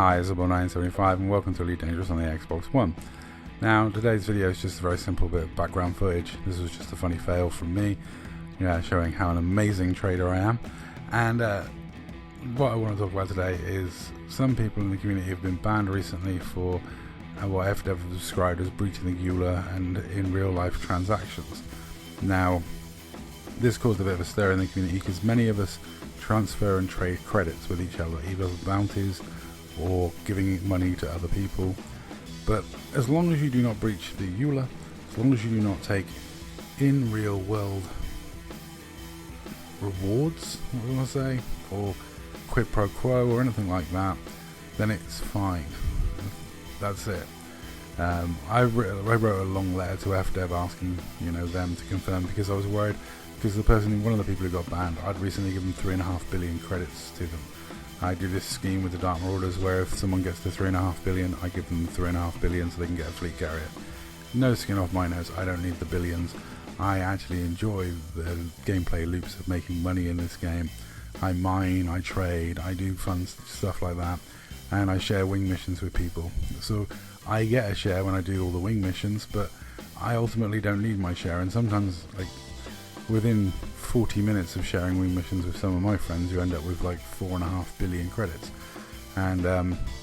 Hi, it's Isabel975 and welcome to Elite Dangerous on the Xbox One. Now, today's video is just a very simple bit of background footage. This was just a funny fail from me, showing how an amazing trader I am. And what I want to talk about today is some people in the community have been banned recently for what Fdev described as breaching the EULA and in real life transactions. Now, this caused a bit of a stir in the community because many of us transfer and trade credits with each other, either bounties or giving money to other people. But as long as you do not breach the EULA, as long as you do not take in real world rewards, what do I want to say, or quid pro quo or anything like that, then it's fine. That's it. I wrote a long letter to Fdev asking them to confirm, because I was worried, because one of the people who got banned, I'd recently given 3.5 billion credits to them. I do this scheme with the Dark Marauders where if someone gets to 3.5 billion, I give them 3.5 billion so they can get a fleet carrier. No skin off my nose, I don't need the billions. I actually enjoy the gameplay loops of making money in this game. I mine, I trade, I do fun stuff like that, and I share wing missions with people. So I get a share when I do all the wing missions, but I ultimately don't need my share, and sometimes, like, within 40 minutes of sharing wing missions with some of my friends, you end up with like 4.5 billion credits. And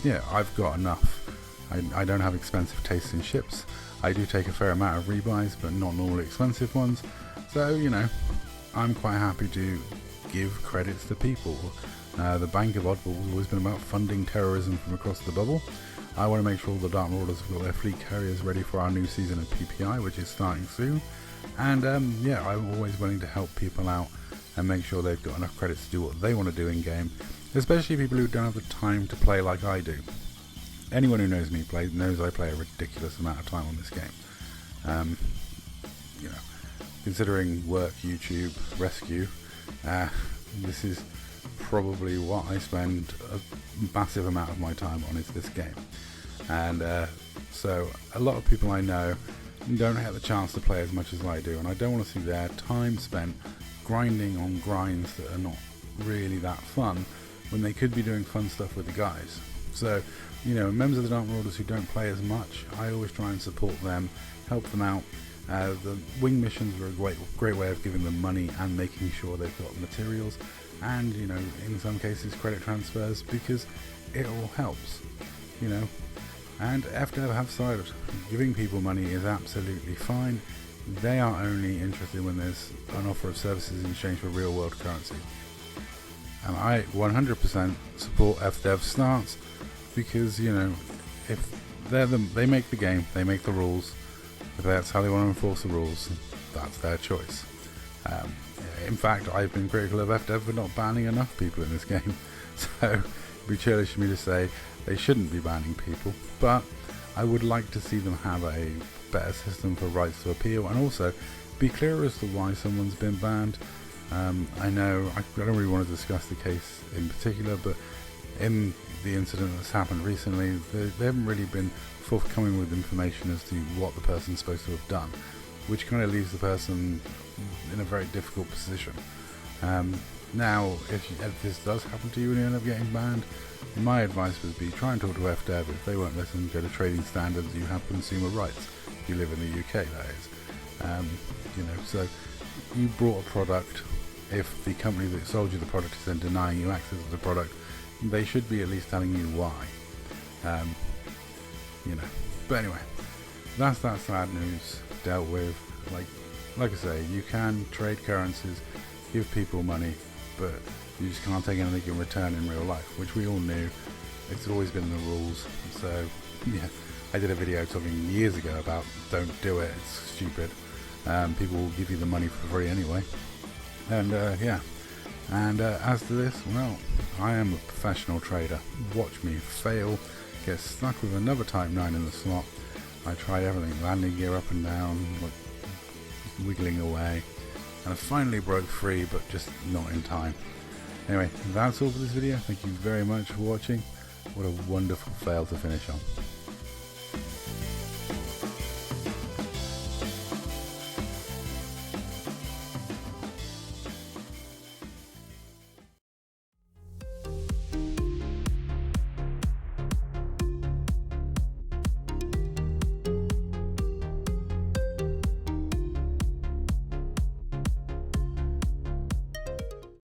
yeah, I've got enough. I don't have expensive tastes in ships. I do take a fair amount of rebuys, but not normally expensive ones. So, I'm quite happy to give credits to people. The Bank of Oddballs has always been about funding terrorism from across the bubble. I want to make sure all the Dark Marauders have got their fleet carriers ready for our new season of PPI, which is starting soon. And yeah, I'm always willing to help people out and make sure they've got enough credits to do what they want to do in game, especially people who don't have the time to play like I do. Anyone who knows me knows I play a ridiculous amount of time on this game. Considering work, YouTube, rescue, this is probably what I spend a massive amount of my time on, is this game. And so a lot of people I know don't have the chance to play as much as I do, and I don't want to see their time spent grinding on grinds that are not really that fun when they could be doing fun stuff with the guys. So, members of the Dark Marauders who don't play as much, I always try and support them, help them out. The wing missions are a great way of giving them money and making sure they've got materials, and in some cases credit transfers, because it all helps. And Fdev have decided giving people money is absolutely fine. They are only interested when there's an offer of services in exchange for real world currency. And I 100% support Fdev's stance, because if they make the game, they make the rules. If that's how they want to enforce the rules, that's their choice. In fact, I've been critical of Fdev for not banning enough people in this game, so it'd be churlish for me to say they shouldn't be banning people, but I would like to see them have a better system for rights to appeal, and also be clear as to why someone's been banned. I know I don't really want to discuss the case in particular, but in the incident that's happened recently, they haven't really been forthcoming with information as to what the person's supposed to have done, which kind of leaves the person in a very difficult position. Now, if this does happen to you and you end up getting banned, my advice would be try and talk to Fdev. If they won't listen, go to Trading Standards. You have consumer rights. You live in the UK, that is. So you brought a product. If the company that sold you the product is then denying you access to the product, they should be at least telling you why. But anyway, that's that sad news dealt with. Like I say, you can trade currencies, give people money, but you just can't take anything in return in real life, which we all knew. It's always been in the rules. So yeah, I did a video talking years ago about don't do it, it's stupid. People will give you the money for free anyway. And yeah, and as to this, well, I am a professional trader. Watch me fail, get stuck with another Type 9 in the slot. I tried everything, landing gear up and down, wiggling away, and I finally broke free, but just not in time. Anyway, that's all for this video. Thank you very much for watching. What a wonderful fail to finish on.